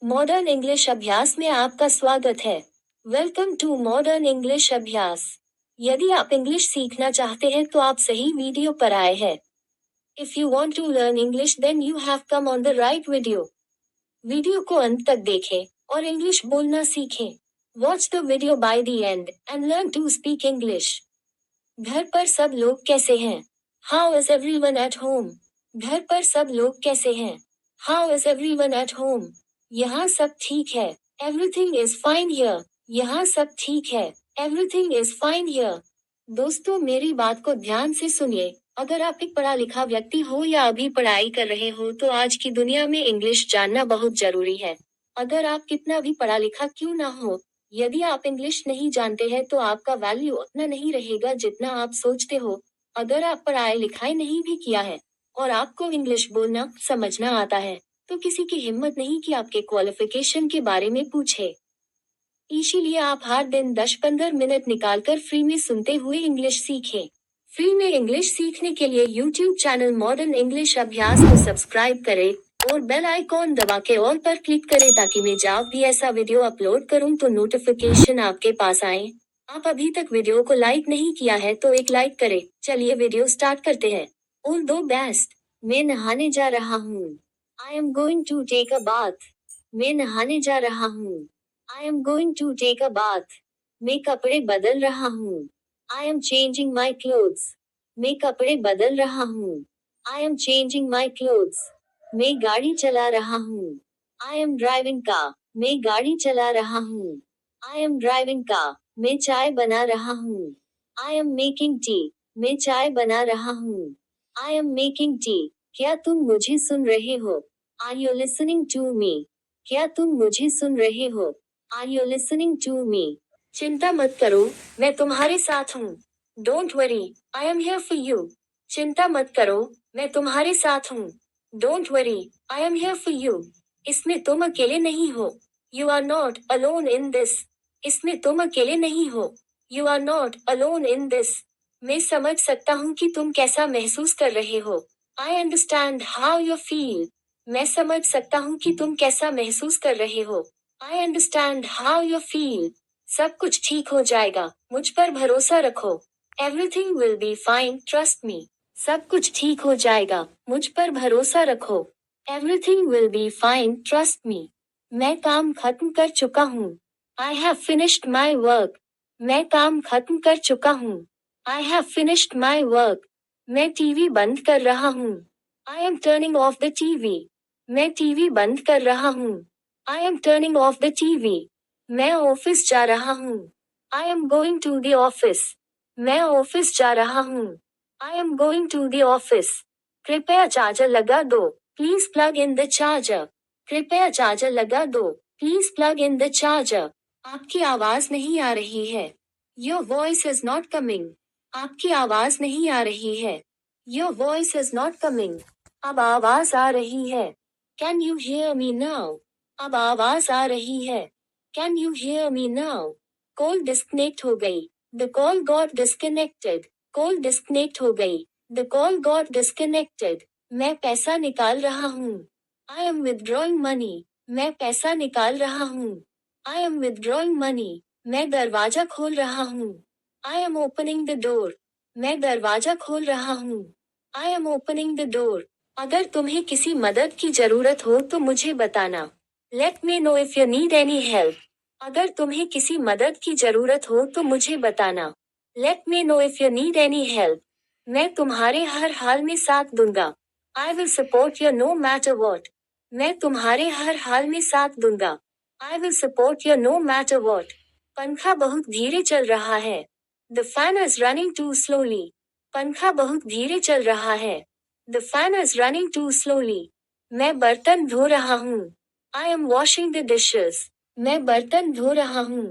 Modern English अभ्यास में आपका स्वागत है। वेलकम टू मॉडर्न इंग्लिश अभ्यास। यदि आप इंग्लिश सीखना चाहते हैं तो आप सही वीडियो पर आए हैं। If you want to learn English then you have come on the right video. Video को अंत तक देखें और इंग्लिश बोलना सीखें। Watch the video by the end and learn to speak English. घर पर सब लोग कैसे हैं? How is everyone at home? घर पर सब लोग कैसे हैं? How is everyone at home? यहाँ सब ठीक है। Everything is fine here. यहाँ सब ठीक है। Everything is fine here. दोस्तों, मेरी बात को ध्यान से सुनिए। अगर आप एक पढ़ा लिखा व्यक्ति हो या अभी पढ़ाई कर रहे हो तो आज की दुनिया में इंग्लिश जानना बहुत जरूरी है। अगर आप कितना भी पढ़ा लिखा क्यों ना हो, यदि आप इंग्लिश नहीं जानते हैं तो आपका वैल्यू उतना नहीं रहेगा जितना आप सोचते हो। अगर आप पढ़ाई लिखाई नहीं भी किया है और आपको इंग्लिश बोलना समझना आता है तो किसी की हिम्मत नहीं कि आपके क्वालिफिकेशन के बारे में पूछे। इसीलिए आप हर दिन 10-15 मिनट निकालकर फ्री में सुनते हुए इंग्लिश सीखें। फ्री में इंग्लिश सीखने के लिए यूट्यूब चैनल मॉडर्न इंग्लिश अभ्यास को सब्सक्राइब करें और बेल आइकॉन दबा के ऑल पर क्लिक करें ताकि मैं जब भी ऐसा वीडियो अपलोड करूं तो नोटिफिकेशन आपके पास आए। आप अभी तक वीडियो को लाइक नहीं किया है तो एक लाइक करें। चलिए वीडियो स्टार्ट करते हैं। ऑल दो बेस्ट। मैं नहाने जा रहा हूँ। I am going to take a bath. मैं नहाने जा रहा हूँ। I am going to take a bath. मैं कपड़े बदल रहा हूँ। I am changing my clothes. मैं कपड़े बदल रहा हूँ। I am changing my clothes. मैं गाड़ी चला रहा हूँ। I am driving car. मैं गाड़ी चला रहा हूँ। I am driving car. मैं चाय बना रहा हूँ। I am making T. मैं चाय बना रहा हूँ। I am making tea. क्या तुम मुझे सुन रहे हो? Are you listening to me? क्या तुम मुझे सुन रहे हो? Are you listening to me? चिंता मत करो, मैं तुम्हारे साथ हूँ। Don't worry, I am here for you. चिंता मत करो, मैं तुम्हारे साथ हूँ। Don't worry, I am here for you. इसमें तुम अकेले नहीं हो। You are not alone in this. इसमें तुम अकेले नहीं हो। You are not alone in this. मैं समझ सकता हूँ कि तुम कैसा महसूस कर रहे हो। I understand how you feel. मैं समझ सकता हूँ कि तुम कैसा महसूस कर रहे हो। I understand how you feel. सब कुछ ठीक हो जाएगा, मुझ पर भरोसा रखो। Everything will be fine, trust me. सब कुछ ठीक हो जाएगा, मुझ पर भरोसा रखो। Everything will be fine, trust me. मैं काम खत्म कर चुका हूँ। I have finished my work. मैं काम खत्म कर चुका हूँ। I have finished my work. मैं टीवी बंद कर रहा हूँ। I am turning off the TV. मैं टीवी बंद कर रहा हूँ। I am turning off the TV. मैं ऑफिस जा रहा हूँ। I am going to the office. मैं ऑफिस जा रहा हूँ। I am going to the office. कृपया चार्जर लगा दो। Please plug in the charger. कृपया चार्जर लगा दो। Please plug in the charger. आपकी आवाज नहीं आ रही है। Your voice is not coming. आपकी आवाज नहीं आ रही है। Your voice is not coming. अब आवाज आ रही है। Can you hear me now? अब आवाज आ रही है। Can you hear me now? Call disconnect हो गई। The call got disconnected. Call disconnect हो गई। The call got disconnected. मैं पैसा निकाल रहा हूँ। I M withdrawing money. मैं पैसा निकाल रहा हूँ। I M withdrawing money. मैं दरवाजा खोल रहा हूँ। I am opening the door. मैं दरवाजा खोल रहा हूँ। I am opening the door. अगर तुम्हें किसी मदद की जरूरत हो तो मुझे बताना। Let me know if you need any help. अगर तुम्हें किसी मदद की जरूरत हो तो मुझे बताना। Let me know if you need any help. मैं तुम्हारे हर हाल में साथ दूंगा। I will support you no matter what. मैं तुम्हारे हर हाल में साथ दूंगा। I will support you no matter what. पंखा बहुत धीरे चल रहा है। The fan is running too slowly. पंखा बहुत धीरे चल रहा है। The fan is running too slowly. मैं बर्तन धो रहा हूँ। I am washing the dishes. मैं बर्तन धो रहा हूँ।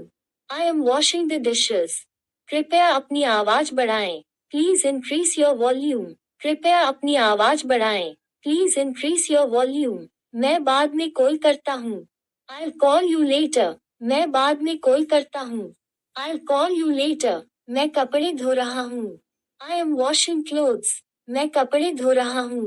I am washing the dishes. कृपया अपनी आवाज बढ़ाएं। Please increase your volume. कृपया अपनी आवाज बढ़ाएं। Please increase your volume. मैं बाद में कॉल करता हूँ। I'll call you later. मैं बाद में कॉल करता हूँ। I'll call you later. मैं कपड़े धो रहा हूँ। I am washing clothes. मैं कपड़े धो रहा हूँ।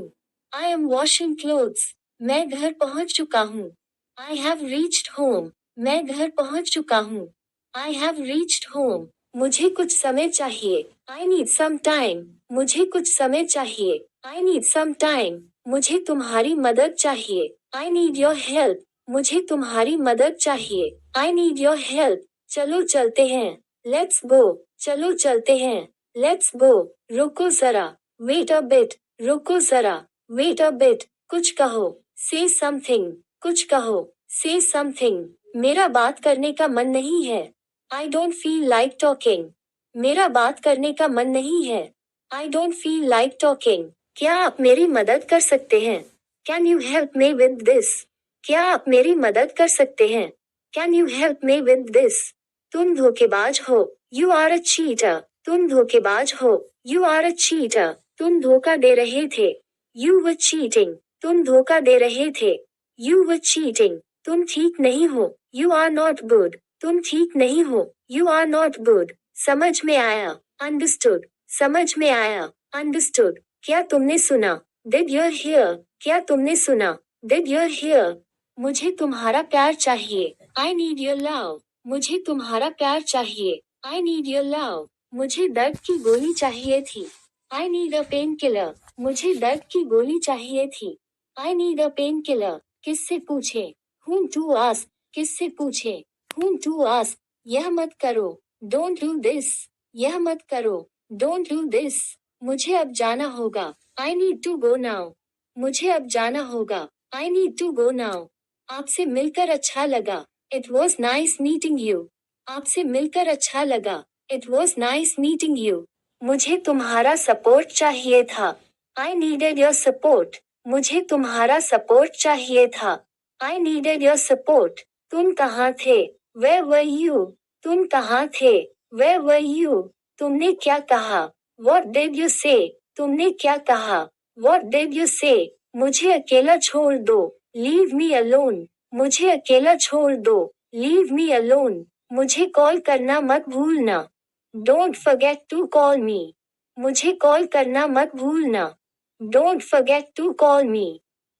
I am washing clothes. मैं घर पहुँच चुका हूँ। I have reached home. मैं घर पहुंच चुका हूँ. I have reached home. मुझे कुछ समय चाहिए. I need some time. मुझे कुछ समय चाहिए. I need some time. मुझे तुम्हारी मदद चाहिए. I need your help. मुझे तुम्हारी मदद चाहिए. I need your help. चलो चलते हैं. Let's go. चलो चलते हैं. Let's go. रुको जरा. Wait a bit. रुको जरा. Wait a bit. कुछ कहो. Say something. कुछ कहो. Say something. मेरा बात करने का मन नहीं है. I don't feel like talking. मेरा बात करने का मन नहीं है. I don't feel like talking. क्या आप मेरी मदद कर सकते हैं? Can you help me with this? क्या आप मेरी मदद कर सकते हैं? Can you help me with this? तुम धोखेबाज हो. You are a cheater. तुम धोखेबाज हो. You are a cheater. तुम धोखा दे रहे थे. You were cheating. तुम धोखा दे रहे थे. You were cheating. तुम ठीक नहीं हो. You are not good. तुम ठीक नहीं हो. You are not good. समझ में आया. Understood. समझ में आया. Understood. क्या तुमने सुना? Did you hear? क्या तुमने सुना? Did you hear? मुझे तुम्हारा प्यार चाहिए. I need your love. मुझे तुम्हारा प्यार चाहिए. I need your love. मुझे दर्द की गोली चाहिए थी. I need a painkiller. मुझे दर्द की गोली चाहिए थी. I need a painkiller. किससे पूछे? Whom to ask? किससे पूछे? Whom to ask? यह मत करो. Don't do this. यह मत करो. Don't do this. मुझे अब जाना होगा. I need to go now. मुझे अब जाना होगा. I need to go now. आपसे मिलकर अच्छा लगा. It was nice meeting you. आपसे मिलकर अच्छा लगा. It was nice meeting you. मुझे तुम्हारा सपोर्ट चाहिए था. I needed your support. मुझे तुम्हारा सपोर्ट चाहिए था. I needed your support. तुम कहाँ थे? Where were you? तुम कहाँ थे? Where were you? तुमने क्या कहा? What did you say? तुमने क्या कहा? What did you say? मुझे अकेला छोड़ दो. Leave me alone. मुझे अकेला छोड़ दो. Leave me alone. मुझे कॉल करना मत भूलना. Don't forget to call me. मुझे कॉल करना मत भूलना. Don't forget to call me.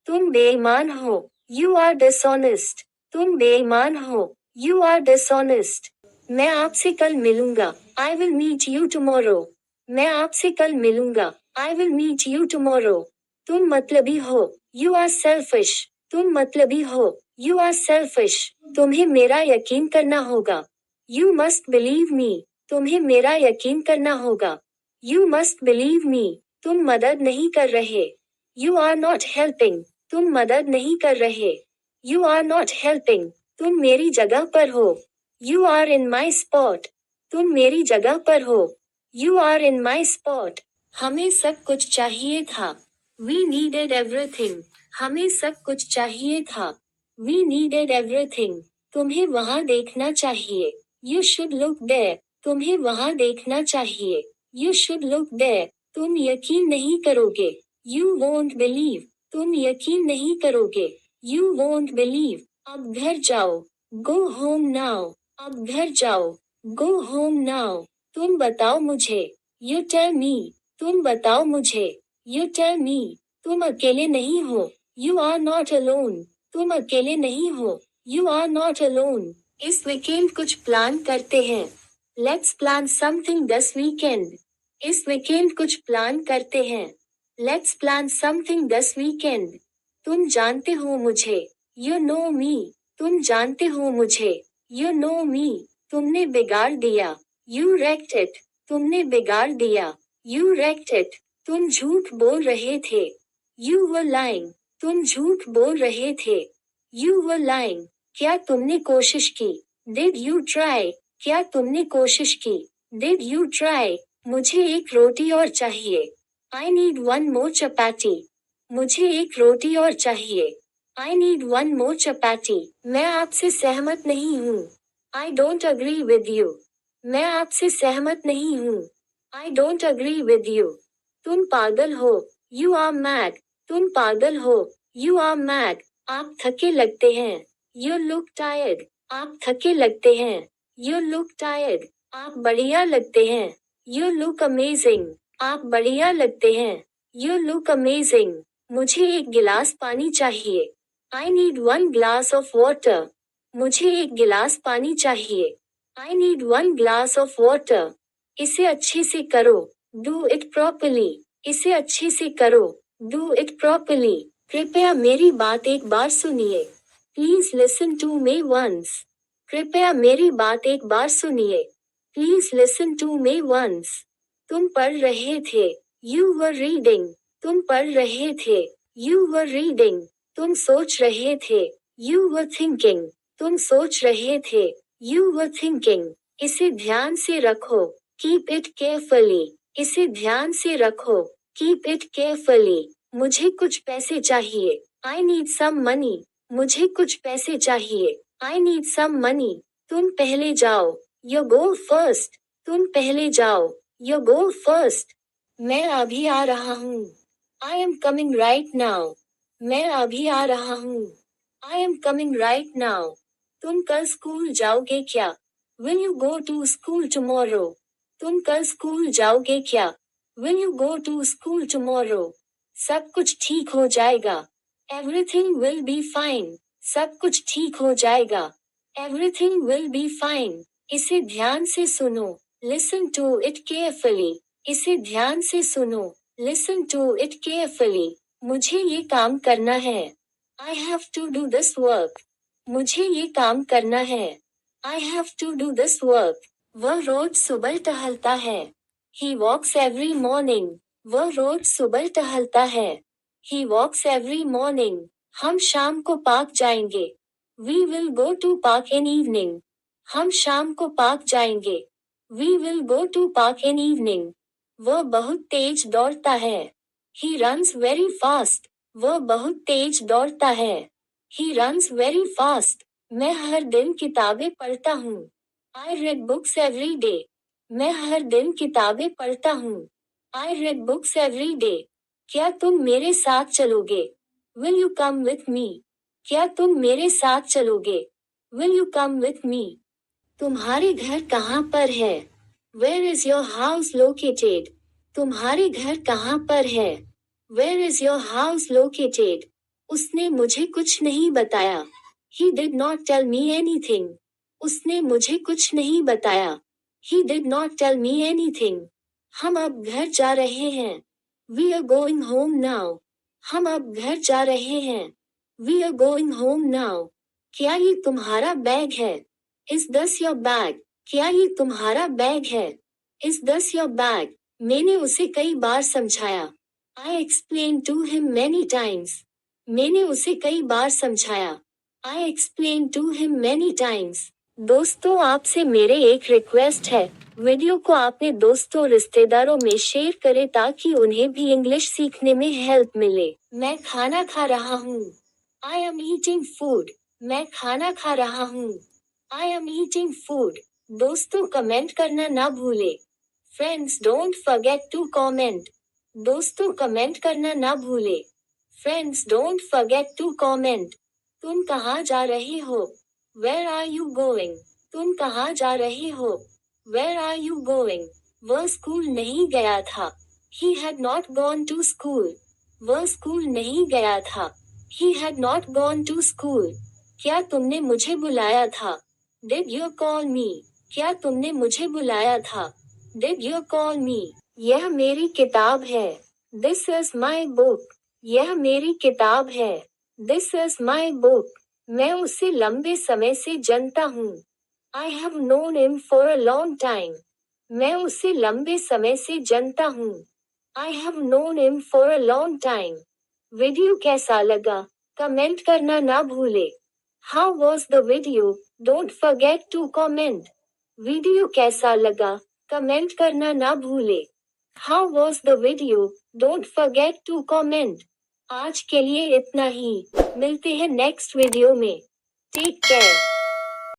तुम बेईमान हो. You are dishonest. तुम बेईमान हो. You are dishonest. मैं आपसे कल मिलूंगा. I will meet you tomorrow. मैं आपसे कल मिलूंगा. I will meet you tomorrow. तुम मतलबी हो. You are selfish. तुम मतलबी हो. You are selfish. तुम्हें मेरा यकीन करना होगा. You must believe me. तुम्हें मेरा यकीन करना होगा. You must believe me. तुम मदद नहीं कर रहे. You are not helping. तुम मदद नहीं कर रहे. You are not helping. तुम मेरी जगह पर हो. You are in my spot. तुम मेरी जगह पर हो. You are in my spot. हमें सब कुछ चाहिए था. We needed everything. हमें सब कुछ चाहिए था. We needed everything. तुम्हें वहाँ देखना चाहिए. You should look there. तुम्हें वहाँ देखना चाहिए. You should look there. तुम यकीन नहीं करोगे. You won't believe. तुम यकीन नहीं करोगे. You won't believe. अब घर जाओ. Go home now. अब घर जाओ. Go home now. तुम बताओ मुझे. You tell me. तुम बताओ मुझे. You tell me. तुम अकेले नहीं हो. You are not alone. तुम अकेले नहीं हो. You are not alone. इस वीकेंड कुछ प्लान करते हैं. Let's plan something this weekend. इस वीकेंड कुछ प्लान करते हैं. Let's plan something this weekend. तुम जानते हो मुझे. You know me. तुम जानते हो मुझे. You know me. तुमने बिगाड़ दिया. You wrecked it. तुमने बिगाड़ दिया. You wrecked it. तुम झूठ बोल रहे थे. You were lying. तुम झूठ बोल रहे थे. You were lying. क्या तुमने कोशिश की? Did you try? क्या तुमने कोशिश की? Did you try? मुझे एक रोटी और चाहिए. I need one more chapati. मुझे एक रोटी और चाहिए. I need one more chapati. मैं आपसे सहमत नहीं हूँ. I don't agree with you. मैं आपसे सहमत नहीं हूँ. I don't agree with you. तुम पागल हो. You are mad. तुम पागल हो. You are mad. आप थके लगते हैं. You look tired. आप थके लगते हैं. You look tired. आप बढ़िया लगते हैं. You look amazing. आप बढ़िया लगते हैं. You look amazing. मुझे एक गिलास पानी चाहिए. I need 1 glass of water. मुझे 1 गिलास पानी चाहिए. I need 1 glass of water. इसे अच्छे से करो. Do it properly. इसे अच्छे से करो. Do it properly. कृपया मेरी बात एक बार सुनिए. Please listen to me once. कृपया मेरी बात एक बार सुनिए. Please listen to me once. तुम पढ़ रहे थे. You were reading. तुम पढ़ रहे थे. You were reading. तुम सोच रहे थे. You were thinking. तुम सोच रहे थे. You were thinking. इसे ध्यान से रखो. Keep it carefully. इसे ध्यान से रखो. Keep it carefully. मुझे कुछ पैसे चाहिए. I need some money. मुझे कुछ पैसे चाहिए. I need some money. तुम पहले जाओ. You go first. तुम पहले जाओ. You go first. मैं अभी आ रहा हूँ. I am coming right now. मैं अभी आ रहा हूँ. I am coming right now. तुम कल स्कूल जाओगे क्या? Will you go to school tomorrow? तुम कल स्कूल जाओगे क्या? Will you go to school tomorrow? सब कुछ ठीक हो जाएगा. Everything will be fine. सब कुछ ठीक हो जाएगा. Everything will be fine. इसे ध्यान से सुनो. Listen to it carefully. इसे ध्यान से सुनो. Listen to it carefully. मुझे ये काम करना है. I have to do this work. मुझे ये काम करना है. I have to do this work. वह रोज सुबह टहलता है. He walks every morning. वह रोज सुबह टहलता है. He walks every morning. हम शाम को पार्क जाएंगे. We will go to park in evening. हम शाम को पार्क जाएंगे. We will go to park in evening. वह बहुत तेज दौड़ता है. He runs very fast. वह बहुत तेज दौड़ता है. He runs very fast. मैं हर दिन किताबें पढ़ता हूँ. I read books every day. मैं हर दिन किताबें पढ़ता हूँ. I read books every day. क्या तुम मेरे साथ चलोगे? Will you come with me? क्या तुम मेरे साथ चलोगे? Will you come with me? तुम्हारे घर कहाँ पर है? Where is your house located? तुम्हारे घर कहाँ पर है? Where is your house located? उसने मुझे कुछ नहीं बताया. He did not tell me anything. उसने मुझे कुछ नहीं बताया. He did not tell me anything. हम अब घर जा रहे हैं. We are going home now. हम अब घर जा रहे हैं. We are going home now. क्या ये तुम्हारा बैग है? Is this your bag? क्या ये तुम्हारा बैग है? Is this your bag? मैंने उसे कई बार समझाया. I explained to him many times. मैंने उसे कई बार समझाया. I explained to him many times. दोस्तों आपसे मेरे एक रिक्वेस्ट है. वीडियो को अपने दोस्तों रिश्तेदारों में शेयर करें ताकि उन्हें भी इंग्लिश सीखने में हेल्प मिले. मैं खाना खा रहा हूँ. I am eating food. मैं खाना खा रहा हूँ. I am eating food. दोस्तों कमेंट करना ना भूले. Friends don't forget to comment. दोस्तों कमेंट करना ना भूले. Friends don't forget to comment. तुम कहाँ जा रहे हो? Where are you going? तुम कहाँ जा रहे हो? Where are you going? वह स्कूल नहीं गया था. He had not gone to school. वह स्कूल नहीं गया था. He had not gone to school. क्या तुमने मुझे बुलाया था? Did you call me? क्या तुमने मुझे बुलाया था? Did you call me? यह मेरी किताब है. This is my book. यह मेरी किताब है. This is my book. मैं उसे लंबे समय से जानता हूँ. I have known him for a long time. मैं उसे लंबे समय से जानता हूँ. I have known him for a long time. Video कैसा लगा? कमेंट करना ना भूले. How was the video? Don't forget to comment. Video कैसा लगा? कमेंट करना ना भूले. How was the video? Don't forget to comment. आज के लिए इतना ही. मिलते हैं नेक्स्ट वीडियो में. Take care.